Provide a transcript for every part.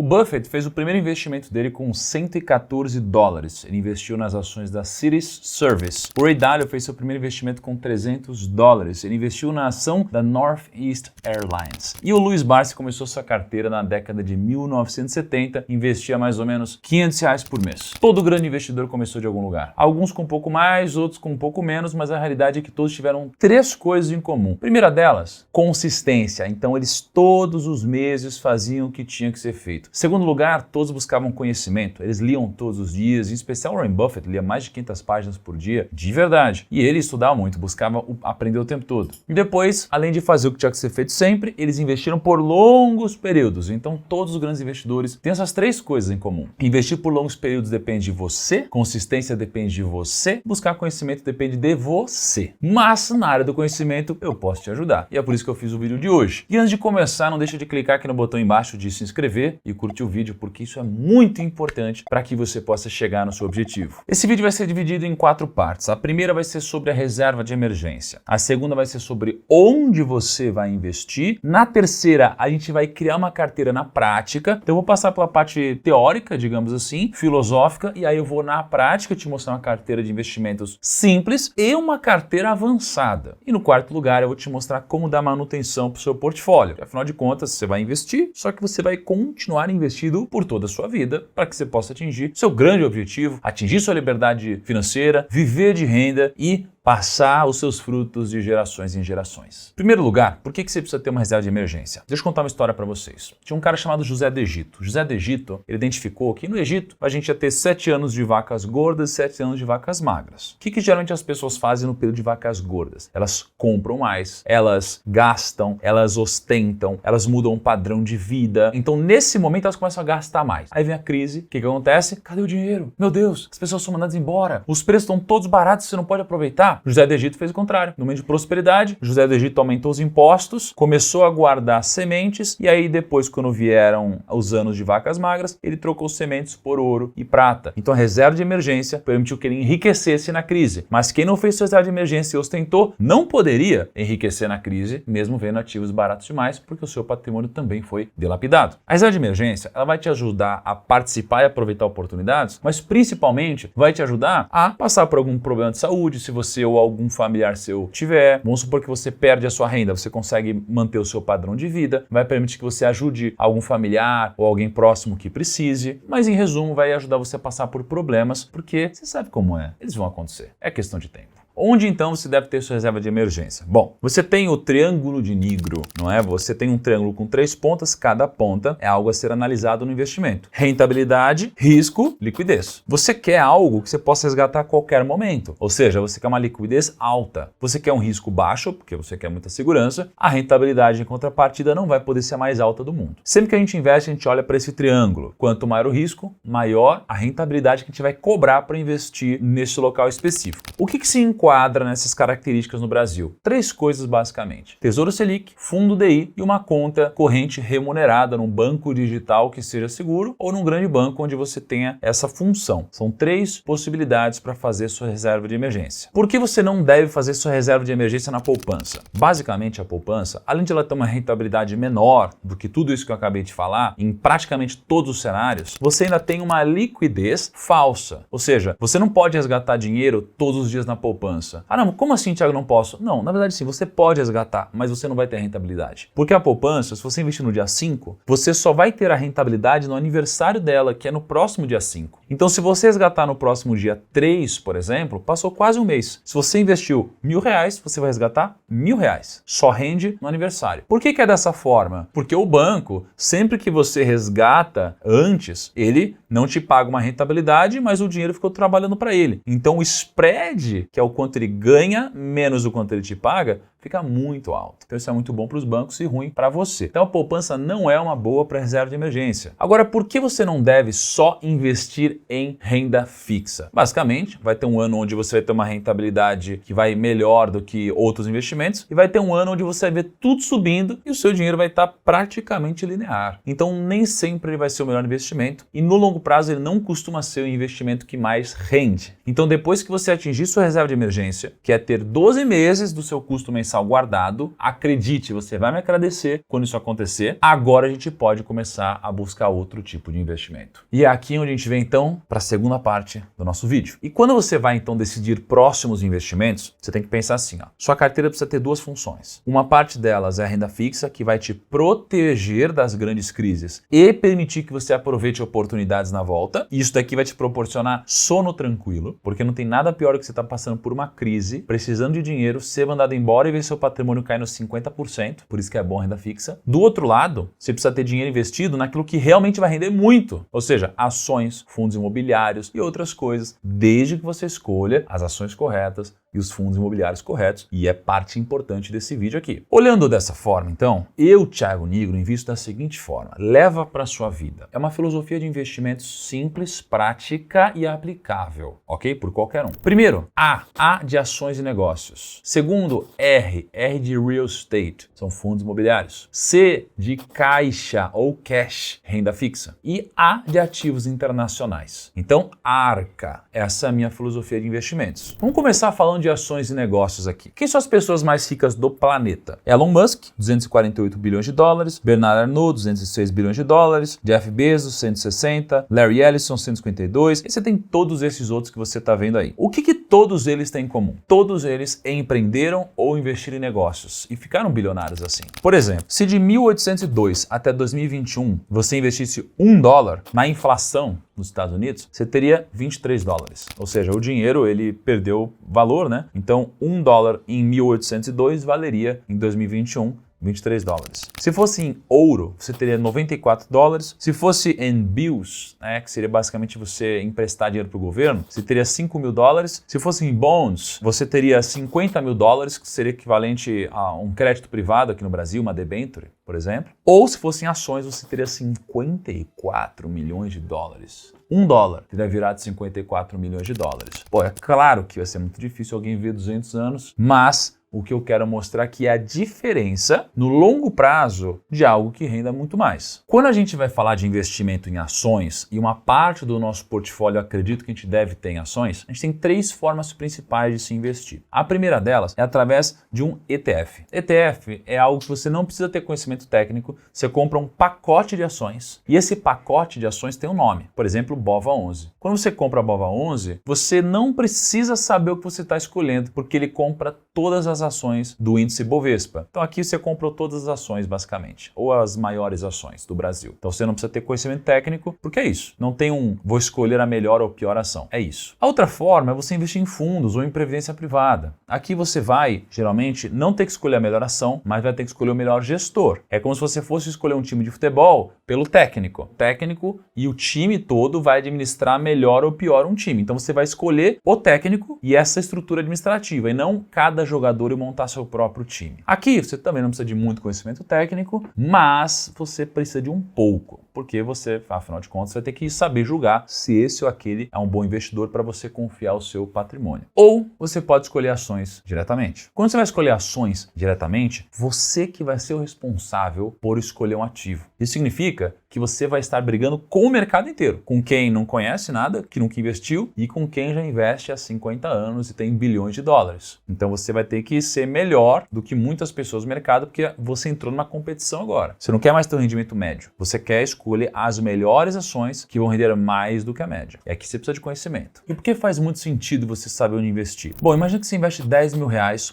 Buffett fez o primeiro investimento dele com $114. Ele investiu nas ações da Cities Service. O Ray Dalio fez seu primeiro investimento com $300. Ele investiu na ação da Northeast Airlines. E o Louis Barsi começou sua carteira na década de 1970, investia mais ou menos R$500 por mês. Todo grande investidor começou de algum lugar. Alguns com um pouco mais, outros com um pouco menos, mas a realidade é que todos tiveram três coisas em comum. Primeira delas, consistência. Então eles todos os meses faziam o que tinha que ser feito. Segundo lugar, todos buscavam conhecimento. Eles liam todos os dias, em especial Warren Buffett lia mais de 500 páginas por dia, de verdade. E ele estudava muito, buscava aprender o tempo todo. E depois, além de fazer o que tinha que ser feito sempre, eles investiram por longos períodos. Então todos os grandes investidores têm essas três coisas em comum. Investir por longos períodos depende de você, consistência depende de você, buscar conhecimento depende de você. Mas na área do conhecimento eu posso te ajudar. E é por isso que eu fiz o vídeo de hoje. E antes de começar, não deixa de clicar aqui no botão embaixo de se inscrever e curtir o vídeo, porque isso é muito importante para que você possa chegar no seu objetivo. Esse vídeo vai ser dividido em 4 partes. A primeira vai ser sobre a reserva de emergência. A segunda vai ser sobre onde você vai investir. Na terceira, a gente vai criar uma carteira na prática. Então eu vou passar pela parte teórica, digamos assim, filosófica, e aí eu vou na prática te mostrar uma carteira de investimentos simples e uma carteira avançada. E no quarto lugar, eu vou te mostrar como dar manutenção para o seu portfólio. Afinal de contas, você vai investir, só que você vai continuar investindo por toda a sua vida para que você possa atingir seu grande objetivo, atingir sua liberdade financeira, viver de renda e passar os seus frutos de gerações em gerações. Em primeiro lugar, por que você precisa ter uma reserva de emergência? Deixa eu contar uma história para vocês. Tinha um cara chamado José do Egito. José do Egito, ele identificou que no Egito a gente ia ter 7 anos de vacas gordas e 7 anos de vacas magras. O que geralmente as pessoas fazem no período de vacas gordas? Elas compram mais, elas gastam, elas ostentam, elas mudam o padrão de vida. Então nesse momento elas começam a gastar mais. Aí vem a crise, o que acontece? Cadê o dinheiro? Meu Deus, as pessoas são mandadas embora. Os preços estão todos baratos, você não pode aproveitar. José do Egito fez o contrário. No momento de prosperidade, José do Egito aumentou os impostos, começou a guardar sementes e aí depois, quando vieram os anos de vacas magras, ele trocou sementes por ouro e prata. Então a reserva de emergência permitiu que ele enriquecesse na crise. Mas quem não fez sua reserva de emergência e ostentou, não poderia enriquecer na crise, mesmo vendo ativos baratos demais, porque o seu patrimônio também foi dilapidado. A reserva de emergência, ela vai te ajudar a participar e aproveitar oportunidades, mas principalmente vai te ajudar a passar por algum problema de saúde, se você ou algum familiar seu tiver. Vamos supor que você perde a sua renda, você consegue manter o seu padrão de vida, vai permitir que você ajude algum familiar ou alguém próximo que precise, mas em resumo vai ajudar você a passar por problemas, porque você sabe como é, eles vão acontecer, é questão de tempo. Onde então você deve ter sua reserva de emergência? Bom, você tem o triângulo de Nigro, não é? Você tem um triângulo com 3 pontas, cada ponta é algo a ser analisado no investimento. Rentabilidade, risco, liquidez. Você quer algo que você possa resgatar a qualquer momento, ou seja, você quer uma liquidez alta. Você quer um risco baixo, porque você quer muita segurança. A rentabilidade em contrapartida não vai poder ser a mais alta do mundo. Sempre que a gente investe, a gente olha para esse triângulo. Quanto maior o risco, maior a rentabilidade que a gente vai cobrar para investir nesse local específico. O que se enquadra nessas características no Brasil? 3 coisas basicamente: Tesouro Selic, Fundo DI e uma conta corrente remunerada num banco digital que seja seguro ou num grande banco onde você tenha essa função. São 3 possibilidades para fazer sua reserva de emergência. Por que você não deve fazer sua reserva de emergência na poupança? Basicamente a poupança, além de ela ter uma rentabilidade menor do que tudo isso que eu acabei de falar, em praticamente todos os cenários, você ainda tem uma liquidez falsa. Ou seja, você não pode resgatar dinheiro todos os dias na poupança. Ah não, como assim, Thiago, não posso? Não, na verdade sim, você pode resgatar, mas você não vai ter rentabilidade. Porque a poupança, se você investir no dia 5, você só vai ter a rentabilidade no aniversário dela, que é no próximo dia 5. Então se você resgatar no próximo dia 3, por exemplo, passou quase um mês. Se você investiu R$1.000, você vai resgatar R$1.000. Só rende no aniversário. Por que é dessa forma? Porque o banco, sempre que você resgata antes, ele não te paga uma rentabilidade, mas o dinheiro ficou trabalhando para ele. Então o spread, que é o quanto ele ganha menos o quanto ele te paga, fica muito alto. Então isso é muito bom para os bancos e ruim para você. Então a poupança não é uma boa para reserva de emergência. Agora, por que você não deve só investir em renda fixa? Basicamente, vai ter um ano onde você vai ter uma rentabilidade que vai melhor do que outros investimentos e vai ter um ano onde você vai ver tudo subindo e o seu dinheiro vai estar praticamente linear. Então nem sempre ele vai ser o melhor investimento e no longo prazo ele não costuma ser o investimento que mais rende. Então depois que você atingir sua reserva de emergência, que é ter 12 meses do seu custo mensal mensal guardado. Acredite, você vai me agradecer quando isso acontecer. Agora a gente pode começar a buscar outro tipo de investimento. E é aqui onde a gente vem então para a segunda parte do nosso vídeo. E quando você vai então decidir próximos investimentos, você tem que pensar assim, ó. Sua carteira precisa ter duas funções. Uma parte delas é a renda fixa, que vai te proteger das grandes crises e permitir que você aproveite oportunidades na volta. E isso daqui vai te proporcionar sono tranquilo, porque não tem nada pior do que você estar passando por uma crise, precisando de dinheiro, ser mandado embora e ver seu patrimônio cair nos 50%, por isso que é bom a renda fixa. Do outro lado, você precisa ter dinheiro investido naquilo que realmente vai render muito, ou seja, ações, fundos imobiliários e outras coisas, desde que você escolha as ações corretas e os fundos imobiliários corretos, e é parte importante desse vídeo aqui. Olhando dessa forma, então, eu, Thiago Nigro, invisto da seguinte forma: leva para sua vida. É uma filosofia de investimentos simples, prática e aplicável, ok? Por qualquer um. Primeiro, A de ações e negócios. Segundo, R de real estate, são fundos imobiliários. C de caixa ou cash, renda fixa. E A de ativos internacionais. Então, ARCA, essa é a minha filosofia de investimentos. Vamos começar falando de ações e negócios aqui. Quem são as pessoas mais ricas do planeta? Elon Musk, 248 bilhões de dólares, Bernard Arnault, 206 bilhões de dólares, Jeff Bezos, 160, Larry Ellison, 152, e você tem todos esses outros que você está vendo aí. O que todos eles têm em comum? Todos eles empreenderam ou investiram em negócios e ficaram bilionários assim. Por exemplo, se de 1802 até 2021 você investisse $1 na inflação nos Estados Unidos, você teria 23 dólares. Ou seja, o dinheiro ele perdeu valor, né? Então, $1 em 1802 valeria em 2021 23 dólares. Se fosse em ouro, você teria 94 dólares. Se fosse em bills, né, que seria basicamente você emprestar dinheiro para o governo, você teria 5 mil dólares. Se fosse em bonds, você teria 50 mil dólares, que seria equivalente a um crédito privado aqui no Brasil, uma debenture, por exemplo. Ou se fosse em ações, você teria 54 milhões de dólares. $1 teria virado 54 milhões de dólares. Pô, é claro que vai ser muito difícil alguém viver 200 anos, mas o que eu quero mostrar aqui é a diferença no longo prazo de algo que renda muito mais. Quando a gente vai falar de investimento em ações, e uma parte do nosso portfólio acredito que a gente deve ter em ações, a gente tem três formas principais de se investir. A primeira delas é através de um ETF. ETF é algo que você não precisa ter conhecimento técnico, você compra um pacote de ações e esse pacote de ações tem um nome, por exemplo, BOVA11. Quando você compra a BOVA11, você não precisa saber o que você está escolhendo, porque ele compra todas as ações do índice Bovespa. Então aqui você comprou todas as ações basicamente, ou as maiores ações do Brasil. Então você não precisa ter conhecimento técnico, porque é isso. Não tem vou escolher a melhor ou pior ação. É isso. A outra forma é você investir em fundos ou em previdência privada. Aqui você vai, geralmente, não ter que escolher a melhor ação, mas vai ter que escolher o melhor gestor. É como se você fosse escolher um time de futebol pelo técnico. O técnico e o time todo vai administrar melhor ou pior um time. Então você vai escolher o técnico e essa estrutura administrativa, e não cada jogador e montar seu próprio time. Aqui você também não precisa de muito conhecimento técnico, mas você precisa de um pouco, porque você, afinal de contas, vai ter que saber julgar se esse ou aquele é um bom investidor para você confiar o seu patrimônio. Ou você pode escolher ações diretamente. Quando você vai escolher ações diretamente, você que vai ser o responsável por escolher um ativo. Isso significa que você vai estar brigando com o mercado inteiro, com quem não conhece nada, que nunca investiu, e com quem já investe há 50 anos e tem bilhões de dólares. Então você vai ter que ser melhor do que muitas pessoas no mercado, porque você entrou numa competição agora. Você não quer mais ter um rendimento médio, você quer escolher as melhores ações que vão render mais do que a média. É que você precisa de conhecimento. E por que faz muito sentido você saber onde investir? Bom, imagina que você investe R$10 mil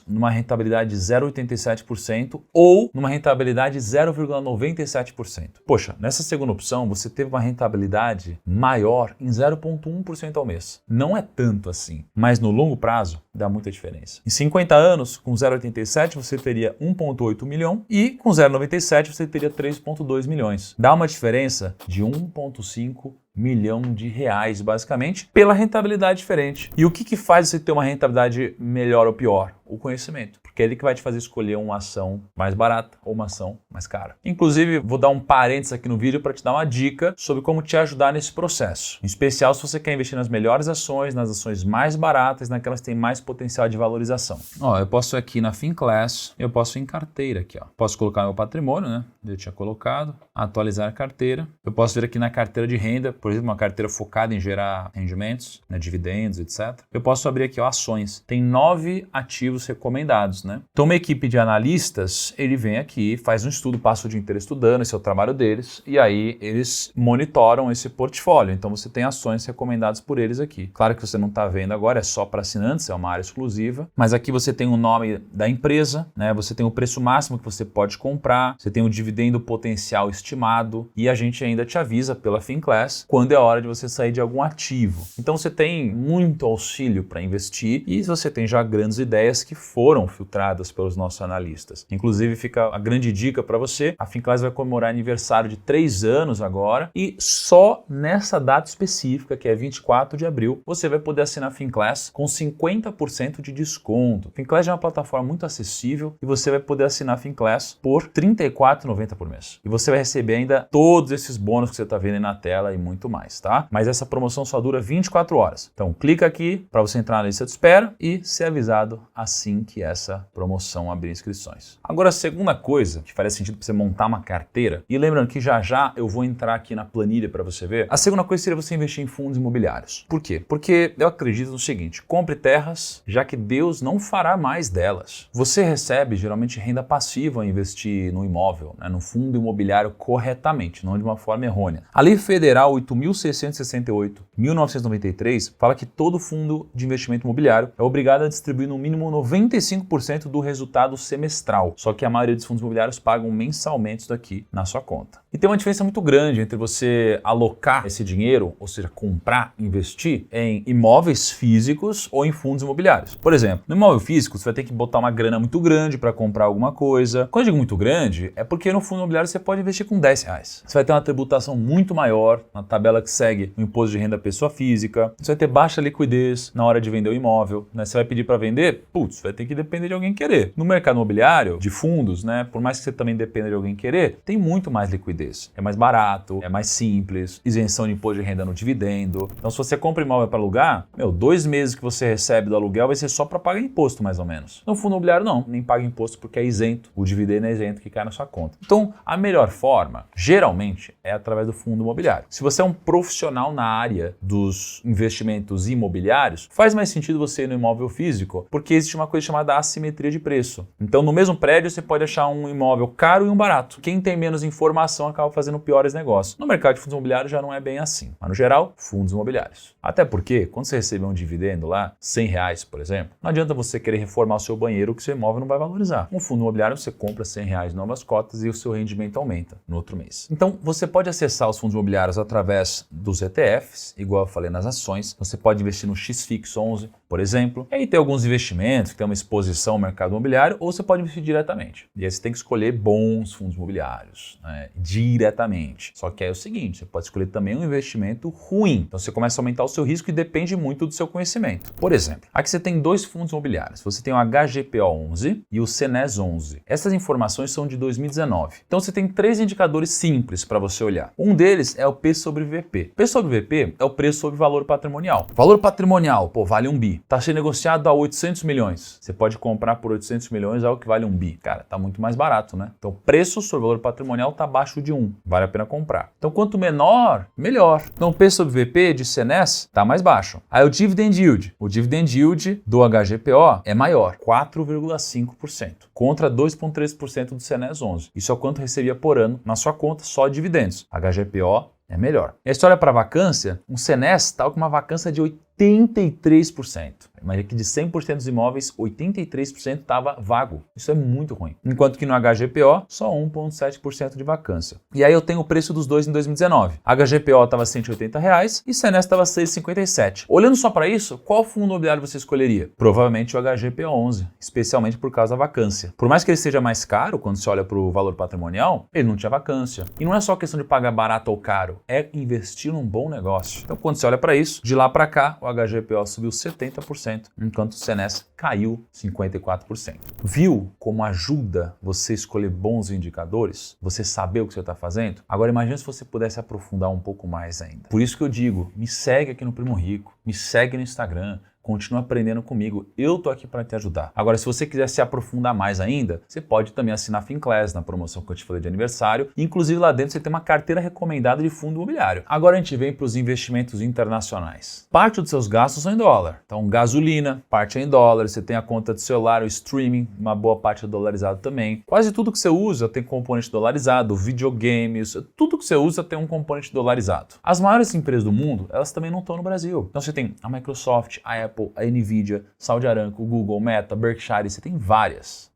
numa rentabilidade de 0,87% ou numa rentabilidade de 0,97%. Poxa, nessa segunda opção você teve uma rentabilidade maior em 0,1% ao mês. Não é tanto assim, mas no longo prazo dá muita diferença. Em 50 anos, com 0,87 você teria 1,8 milhão e com 0,97 você teria 3,2 milhões. Dá uma diferença de 1,5 milhão de reais, basicamente, pela rentabilidade diferente. E o que faz você ter uma rentabilidade melhor ou pior? O conhecimento. Porque é ele que vai te fazer escolher uma ação mais barata ou uma ação mais cara. Inclusive, vou dar um parênteses aqui no vídeo para te dar uma dica sobre como te ajudar nesse processo. Em especial, se você quer investir nas melhores ações, nas ações mais baratas, naquelas que têm mais potencial de valorização. Ó, eu posso ir aqui na Finclass, eu posso ir em carteira aqui, ó. Posso colocar meu patrimônio, né? Eu tinha colocado, atualizar a carteira. Eu posso vir aqui na carteira de renda, por exemplo, uma carteira focada em gerar rendimentos, né, dividendos, etc. Eu posso abrir aqui, ó, ações. Tem 9 ativos fundos recomendados, né? Então uma equipe de analistas, ele vem aqui, faz um estudo, passa o dia inteiro estudando, esse é o trabalho deles, e aí eles monitoram esse portfólio. Então você tem ações recomendadas por eles aqui. Claro que você não está vendo agora, é só para assinantes, é uma área exclusiva, mas aqui você tem o nome da empresa, né? Você tem o preço máximo que você pode comprar, você tem o dividendo potencial estimado e a gente ainda te avisa pela Finclass quando é a hora de você sair de algum ativo. Então você tem muito auxílio para investir e você tem já grandes ideias que foram filtradas pelos nossos analistas. Inclusive fica a grande dica para você, a Finclass vai comemorar aniversário de 3 anos agora e só nessa data específica, que é 24 de abril, você vai poder assinar a Finclass com 50% de desconto. Finclass é uma plataforma muito acessível e você vai poder assinar a Finclass por R$ 34,90 por mês. E você vai receber ainda todos esses bônus que você está vendo aí na tela e muito mais, tá? Mas essa promoção só dura 24 horas. Então clica aqui para você entrar na lista de espera e ser avisado assim que essa promoção abrir inscrições. Agora a segunda coisa que faria sentido para você montar uma carteira, e lembrando que já eu vou entrar aqui na planilha para você ver, a segunda coisa seria você investir em fundos imobiliários. Por quê? Porque eu acredito no seguinte, compre terras, já que Deus não fará mais delas. Você recebe geralmente renda passiva ao investir no imóvel, né, no fundo imobiliário corretamente, não de uma forma errônea. A Lei Federal 8.668/1993 fala que todo fundo de investimento imobiliário é obrigado a distribuir no mínimo 95% do resultado semestral, só que a maioria dos fundos imobiliários pagam mensalmente isso daqui na sua conta. E tem uma diferença muito grande entre você alocar esse dinheiro, ou seja, comprar, investir em imóveis físicos ou em fundos imobiliários. Por exemplo, no imóvel físico você vai ter que botar uma grana muito grande para comprar alguma coisa. Quando eu digo muito grande, é porque no fundo imobiliário você pode investir com R$10. Você vai ter uma tributação muito maior na tabela que segue o imposto de renda da pessoa física. Você vai ter baixa liquidez na hora de vender o imóvel, né? Você vai pedir para vender, vai ter que depender de alguém querer. No mercado imobiliário, de fundos, né? Por mais que você também dependa de alguém querer, tem muito mais liquidez. É mais barato, é mais simples, isenção de imposto de renda no dividendo. Então se você compra imóvel para alugar, 2 meses que você recebe do aluguel vai ser só para pagar imposto mais ou menos. No fundo imobiliário não, nem paga imposto porque é isento, o dividendo é isento que cai na sua conta. Então a melhor forma, geralmente, é através do fundo imobiliário. Se você é um profissional na área dos investimentos imobiliários, faz mais sentido você ir no imóvel físico, porque existe uma coisa chamada assimetria de preço. Então no mesmo prédio você pode achar um imóvel caro e um barato. Quem tem menos informação acaba fazendo piores negócios. No mercado de fundos imobiliários já não é bem assim, mas no geral, fundos imobiliários. Até porque, quando você receber um dividendo lá, R$100, por exemplo, não adianta você querer reformar o seu banheiro que seu imóvel não vai valorizar. Um fundo imobiliário você compra R$100 em novas cotas e o seu rendimento aumenta no outro mês. Então, você pode acessar os fundos imobiliários através dos ETFs, igual eu falei nas ações. Você pode investir no XFIX 11, por exemplo. E aí tem alguns investimentos que tem uma exposição ao mercado imobiliário, ou você pode investir diretamente. E aí você tem que escolher bons fundos imobiliários, né? Diretamente. Só que aí é o seguinte, você pode escolher também um investimento ruim. Então você começa a aumentar o seu risco e depende muito do seu conhecimento. Por exemplo, aqui você tem 2 fundos imobiliários. Você tem o HGPO 11 e o Senes 11. Essas informações são de 2019. Então você tem 3 indicadores simples para você olhar. Um deles é o P sobre VP. P sobre VP é o preço sobre valor patrimonial. Valor patrimonial, vale 1 bi. Está sendo negociado a 800 milhões. Você pode comprar por 800 milhões algo que vale 1 bi. Cara, tá muito mais barato, né? Então o preço sobre valor patrimonial está abaixo de 1. Vale a pena comprar. Então quanto menor, melhor. Então o P sobre VP de Senes está mais baixo. Aí o Dividend Yield. O Dividend Yield do HGPO é maior, 4,5%. Contra 2,3% do Senes 11. Isso é o quanto recebia por ano na sua conta só de dividendos. HGPO é melhor. E a história para vacância, um Senes está com uma vacância de 83%. Imagina que de 100% dos imóveis, 83% estava vago. Isso é muito ruim. Enquanto que no HGPO, só 1,7% de vacância. E aí eu tenho o preço dos dois em 2019. HGPO estava R$ 180 e Senes estava R$ 6,57. Olhando só para isso, qual fundo imobiliário você escolheria? Provavelmente o HGPO 11, especialmente por causa da vacância. Por mais que ele seja mais caro, quando você olha para o valor patrimonial, ele não tinha vacância. E não é só questão de pagar barato ou caro, é investir num bom negócio. Então quando você olha para isso, de lá para cá, o HGPO subiu 70%, enquanto o Senes caiu 54%. Viu como ajuda você escolher bons indicadores? Você saber o que você está fazendo? Agora imagine se você pudesse aprofundar um pouco mais ainda. Por isso que eu digo, me segue aqui no Primo Rico, me segue no Instagram, continua aprendendo comigo. Eu tô aqui para te ajudar. Agora, se você quiser se aprofundar mais ainda, você pode também assinar a Finclass na promoção que eu te falei de aniversário. Inclusive lá dentro você tem uma carteira recomendada de fundo imobiliário. Agora a gente vem para os investimentos internacionais. Parte dos seus gastos são em dólar. Então, gasolina, parte é em dólar. Você tem a conta de celular, o streaming, uma boa parte é dolarizado também. Quase tudo que você usa tem componente dolarizado, videogames, tudo que você usa tem um componente dolarizado. As maiores empresas do mundo, elas também não estão no Brasil. Então você tem a Microsoft, a Apple, a Nvidia, Saudi Aramco, Google, Meta, Berkshire, você tem várias.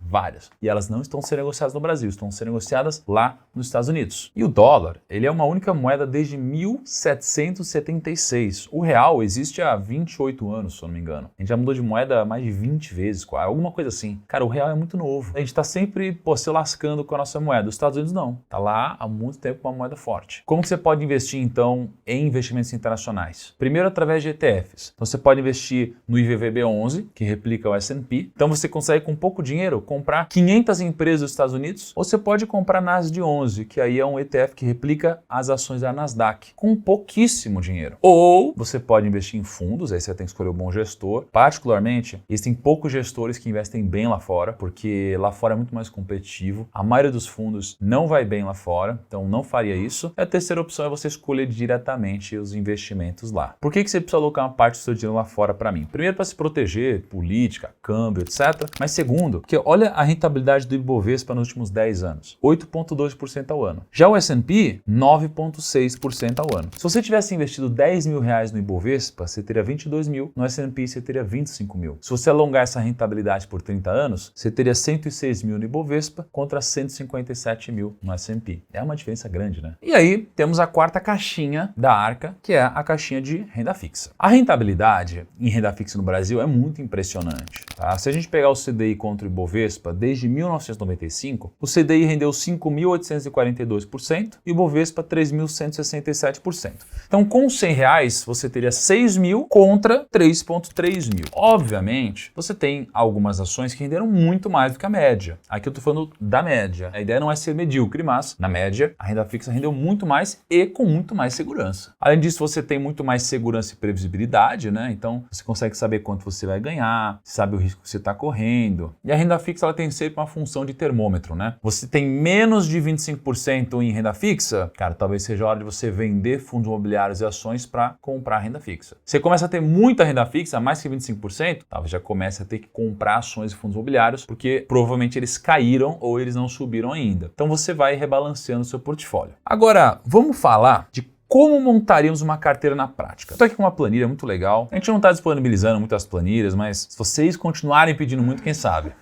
E elas não estão sendo negociadas no Brasil, estão sendo negociadas lá nos Estados Unidos. E o dólar, ele é uma única moeda desde 1776. O real existe há 28 anos, se eu não me engano. A gente já mudou de moeda mais de 20 vezes, alguma coisa assim. Cara, o real é muito novo. A gente tá sempre, se lascando com a nossa moeda. Os Estados Unidos não. Tá lá há muito tempo com uma moeda forte. Como que você pode investir, então, em investimentos internacionais? Primeiro, através de ETFs. Então, você pode investir no IVVB11, que replica o S&P. Então, você consegue, com pouco dinheiro, comprar 500 empresas dos Estados Unidos, ou você pode comprar NASD11, que aí é um ETF que replica as ações da Nasdaq, com pouquíssimo dinheiro. Ou você pode investir em fundos, aí você tem que escolher um bom gestor. Particularmente, existem poucos gestores que investem bem lá fora, porque lá fora é muito mais competitivo. A maioria dos fundos não vai bem lá fora, então não faria isso. E a terceira opção é você escolher diretamente os investimentos lá. Por que você precisa alocar uma parte do seu dinheiro lá fora para mim? Primeiro, para se proteger, política, câmbio, etc. Mas segundo, porque olha a rentabilidade do Ibovespa nos últimos 10 anos. 8,2% ao ano. Já o S&P, 9,6% ao ano. Se você tivesse investido 10 mil reais no Ibovespa, você teria 22 mil. No S&P, você teria 25 mil. Se você alongar essa rentabilidade por 30 anos, você teria 106 mil no Ibovespa contra 157 mil no S&P. É uma diferença grande, né? E aí, temos a quarta caixinha da arca, que é a caixinha de renda fixa. A rentabilidade em renda fixa no Brasil é muito impressionante. Tá? Se a gente pegar o CDI contra o Ibovespa, desde 1995, o CDI rendeu 5.842% e o Ibovespa 3.167%. Então, com 100 reais, você teria 6 mil contra 3,3 mil. Obviamente, você tem algumas ações que renderam muito mais do que a média. Aqui eu estou falando da média. A ideia não é ser medíocre, mas, na média, a renda fixa rendeu muito mais e com muito mais segurança. Além disso, você tem muito mais segurança e previsibilidade, né? Então, você consegue saber quanto você vai ganhar, sabe o risco que você está correndo. E a renda fixa, ela tem sempre uma função de termômetro, né? Você tem menos de 25% em renda fixa, cara, talvez seja a hora de você vender fundos imobiliários e ações para comprar renda fixa. Você começa a ter muita renda fixa, mais que 25%, talvez já comece a ter que comprar ações e fundos imobiliários, porque provavelmente eles caíram ou eles não subiram ainda. Então você vai rebalanceando o seu portfólio. Agora, vamos falar de como montaríamos uma carteira na prática. Estou aqui com uma planilha muito legal. A gente não está disponibilizando muitas planilhas, mas se vocês continuarem pedindo muito, quem sabe?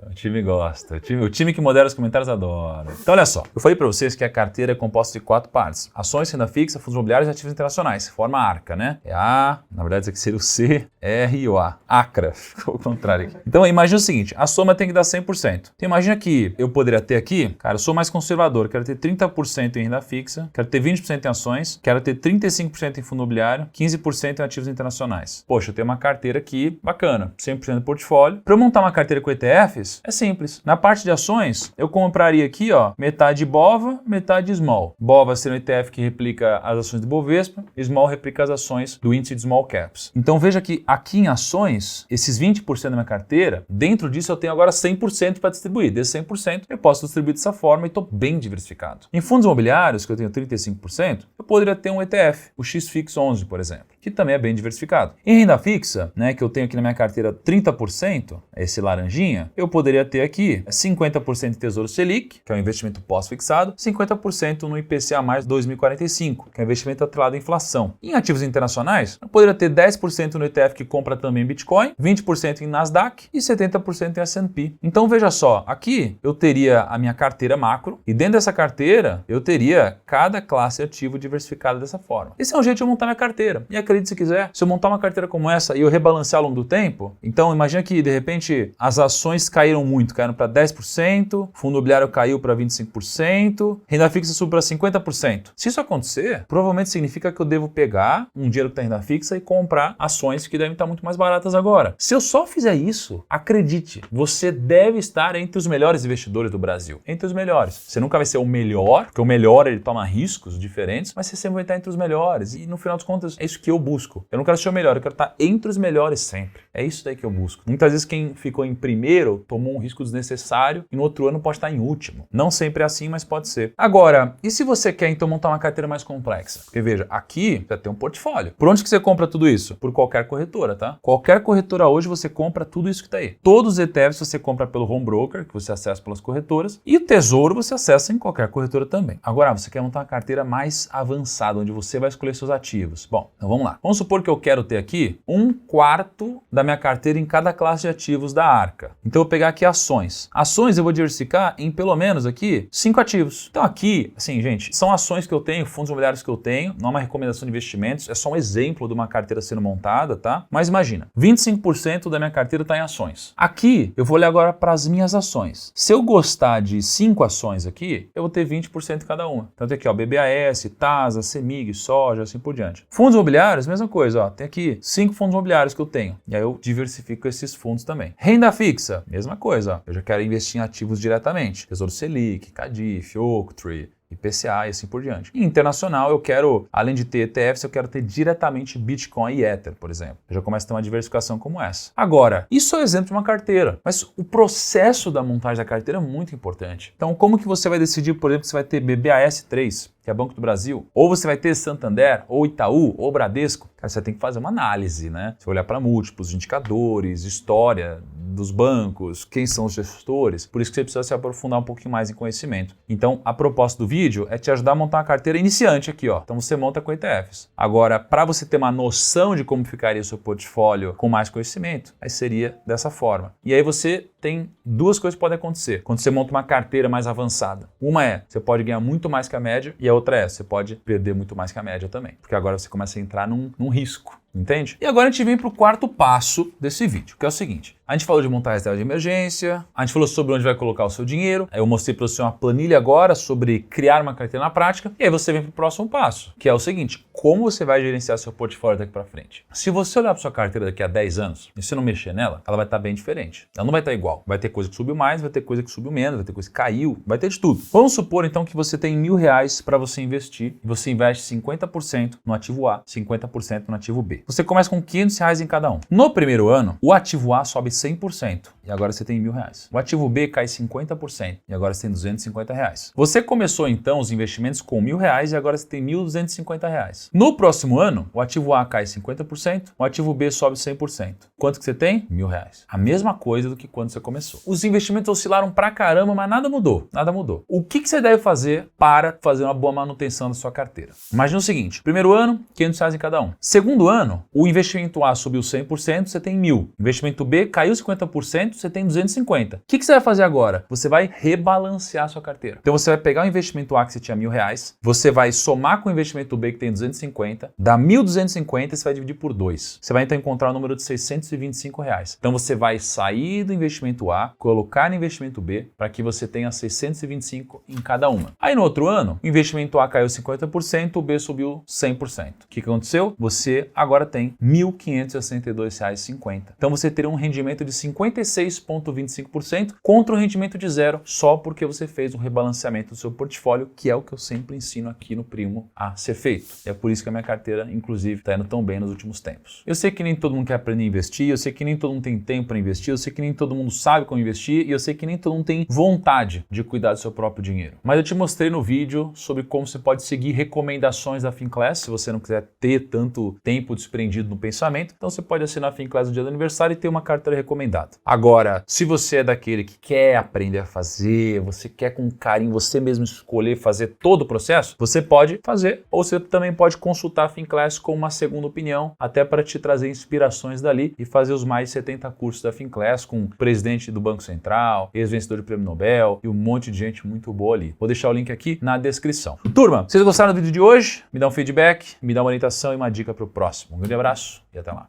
O time gosta. O time que modera os comentários adora. Então, olha só. Eu falei para vocês que a carteira é composta de 4 partes. Ações, renda fixa, fundos imobiliários e ativos internacionais. Forma a ARCA, né? É A, na verdade, isso aqui seria o C, R e o A. ACRA. Ficou o contrário aqui. Então, imagina o seguinte. A soma tem que dar 100%. Então, imagina que eu poderia ter aqui, cara, eu sou mais conservador. Quero ter 30% em renda fixa. Quero ter 20% em ações. Quero ter 35% em fundo imobiliário. 15% em ativos internacionais. Poxa, eu tenho uma carteira aqui bacana. 100% do portfólio. Para eu montar uma carteira com ETFs, é simples. Na parte de ações, eu compraria aqui, ó, metade BOVA, metade Small. BOVA seria um ETF que replica as ações do Bovespa, Small replica as ações do índice de Small Caps. Então veja que aqui em ações, esses 20% da minha carteira, dentro disso eu tenho agora 100% para distribuir. Desse 100%, eu posso distribuir dessa forma e estou bem diversificado. Em fundos imobiliários, que eu tenho 35%, eu poderia ter um ETF, o XFIX11, por exemplo, que também é bem diversificado. Em renda fixa, né, que eu tenho aqui na minha carteira 30%, esse laranjinha, eu poderia ter aqui 50% em Tesouro Selic, que é um investimento pós-fixado, 50% no IPCA mais 2045, que é um investimento atrelado à inflação. Em ativos internacionais, eu poderia ter 10% no ETF que compra também Bitcoin, 20% em Nasdaq e 70% em S&P. Então veja só, aqui eu teria a minha carteira macro e dentro dessa carteira eu teria cada classe ativo diversificada dessa forma. Esse é um jeito de eu montar minha carteira. E acredite se quiser, se eu montar uma carteira como essa e eu rebalancear ao longo do tempo, então imagina que de repente as ações caíram caíram muito, caíram para 10%, fundo imobiliário caiu para 25%, renda fixa subiu para 50%. Se isso acontecer, provavelmente significa que eu devo pegar um dinheiro que está em renda fixa e comprar ações que devem estar muito mais baratas agora. Se eu só fizer isso, acredite, você deve estar entre os melhores investidores do Brasil. Entre os melhores. Você nunca vai ser o melhor, porque o melhor ele toma riscos diferentes, mas você sempre vai estar entre os melhores. E no final das contas, é isso que eu busco. Eu não quero ser o melhor, eu quero estar entre os melhores sempre. É isso daí que eu busco. Muitas vezes quem ficou em primeiro tomou um risco desnecessário e no outro ano pode estar em último. Não sempre é assim, mas pode ser. Agora, e se você quer então montar uma carteira mais complexa? Porque veja, aqui você tem um portfólio. Por onde que você compra tudo isso? Por qualquer corretora, tá? Qualquer corretora hoje você compra tudo isso que tá aí. Todos os ETFs você compra pelo home broker, que você acessa pelas corretoras, e o Tesouro você acessa em qualquer corretora também. Agora, você quer montar uma carteira mais avançada, onde você vai escolher seus ativos. Bom, então vamos lá. Vamos supor que eu quero ter aqui 1/4 da minha carteira em cada classe de ativos da Arca. Então eu vou pegar aqui ações. Ações eu vou diversificar em pelo menos aqui 5 ativos. Então aqui, assim, gente, são ações que eu tenho, fundos imobiliários que eu tenho, não é uma recomendação de investimentos, é só um exemplo de uma carteira sendo montada, tá? Mas imagina, 25% da minha carteira está em ações. Aqui, eu vou olhar agora para as minhas ações. Se eu gostar de 5 ações aqui, eu vou ter 20% cada uma. Então tem aqui, ó, BBAS, TASA, CEMIG, Soja, assim por diante. Fundos imobiliários, mesma coisa, ó, tem aqui 5 fundos imobiliários que eu tenho. E aí eu diversifico esses fundos também. Renda fixa, mesma coisa, ó. Eu já quero investir em ativos diretamente. Tesouro Selic, Cadif, Oaktree, IPCA e assim por diante. E internacional, eu quero, além de ter ETFs, eu quero ter diretamente Bitcoin e Ether, por exemplo. Eu já começo a ter uma diversificação como essa. Agora, isso é exemplo de uma carteira, mas o processo da montagem da carteira é muito importante. Então, como que você vai decidir, por exemplo, que você vai ter BBAS 3, que é Banco do Brasil, ou você vai ter Santander, ou Itaú, ou Bradesco? Cara, você tem que fazer uma análise, né? Você olhar para múltiplos indicadores, história dos bancos, quem são os gestores. Por isso que você precisa se aprofundar um pouquinho mais em conhecimento. Então, a proposta do vídeo é te ajudar a montar uma carteira iniciante aqui, ó. Então, você monta com ETFs. Agora, para você ter uma noção de como ficaria o seu portfólio com mais conhecimento, aí seria dessa forma. E aí você tem duas coisas que podem acontecer quando você monta uma carteira mais avançada. Uma é, você pode ganhar muito mais que a média, e a outra é, você pode perder muito mais que a média também. Porque agora você começa a entrar num risco. Entende? E agora a gente vem para o quarto passo desse vídeo, que é o seguinte. A gente falou de montar a reserva de emergência, a gente falou sobre onde vai colocar o seu dinheiro, aí eu mostrei para você uma planilha agora sobre criar uma carteira na prática, e aí você vem para o próximo passo, que é o seguinte, como você vai gerenciar seu portfólio daqui para frente. Se você olhar para sua carteira daqui a 10 anos e você não mexer nela, ela vai estar bem diferente. Ela não vai estar igual. Vai ter coisa que subiu mais, vai ter coisa que subiu menos, vai ter coisa que caiu, vai ter de tudo. Vamos supor então que você tem R$1.000 para você investir e você investe 50% no ativo A, 50% no ativo B. Você começa com R$500 em cada um. No primeiro ano, o ativo A sobe 100% e agora você tem R$1.000. O ativo B cai 50% e agora você tem R$250. Você começou então os investimentos com R$1.000 e agora você tem R$1.250. No próximo ano, o ativo A cai 50%, o ativo B sobe 100%. Quanto que você tem? R$1.000. A mesma coisa do que quando você começou. Os investimentos oscilaram pra caramba, mas nada mudou. Nada mudou. O que você deve fazer para fazer uma boa manutenção da sua carteira? Imagina o seguinte, primeiro ano, R$500 em cada um. Segundo ano, o investimento A subiu 100%, você tem 1.000. Investimento B caiu 50%, você tem 250. O que você vai fazer agora? Você vai rebalancear a sua carteira. Então você vai pegar o investimento A que você tinha R$1.000, você vai somar com o investimento B que tem 250, dá 1.250 e você vai dividir por 2. Você vai então encontrar o número de R$625. Então você vai sair do investimento A, colocar no investimento B, para que você tenha 625 em cada uma. Aí no outro ano, o investimento A caiu 50%, o B subiu 100%. O que aconteceu? Você agora tem R$1.562,50. Então você teria um rendimento de 56,25% contra o rendimento de zero, só porque você fez um rebalanceamento do seu portfólio, que é o que eu sempre ensino aqui no Primo a ser feito. E é por isso que a minha carteira, inclusive, está indo tão bem nos últimos tempos. Eu sei que nem todo mundo quer aprender a investir, eu sei que nem todo mundo tem tempo para investir, eu sei que nem todo mundo sabe como investir e eu sei que nem todo mundo tem vontade de cuidar do seu próprio dinheiro. Mas eu te mostrei no vídeo sobre como você pode seguir recomendações da Finclass, se você não quiser ter tanto tempo desprendido no pensamento, então você pode assinar a Finclass no dia do aniversário e ter uma carteira recomendada. Agora, se você é daquele que quer aprender a fazer, você quer com carinho, você mesmo escolher fazer todo o processo, você pode fazer, ou você também pode consultar a Finclass com uma segunda opinião, até para te trazer inspirações dali e fazer os mais de 70 cursos da Finclass com o presidente do Banco Central, ex-vencedor de Prêmio Nobel e um monte de gente muito boa ali. Vou deixar o link aqui na descrição. Turma, vocês gostaram do vídeo de hoje? Me dá um feedback, me dá uma orientação e uma dica para o próximo. Um grande abraço e até lá.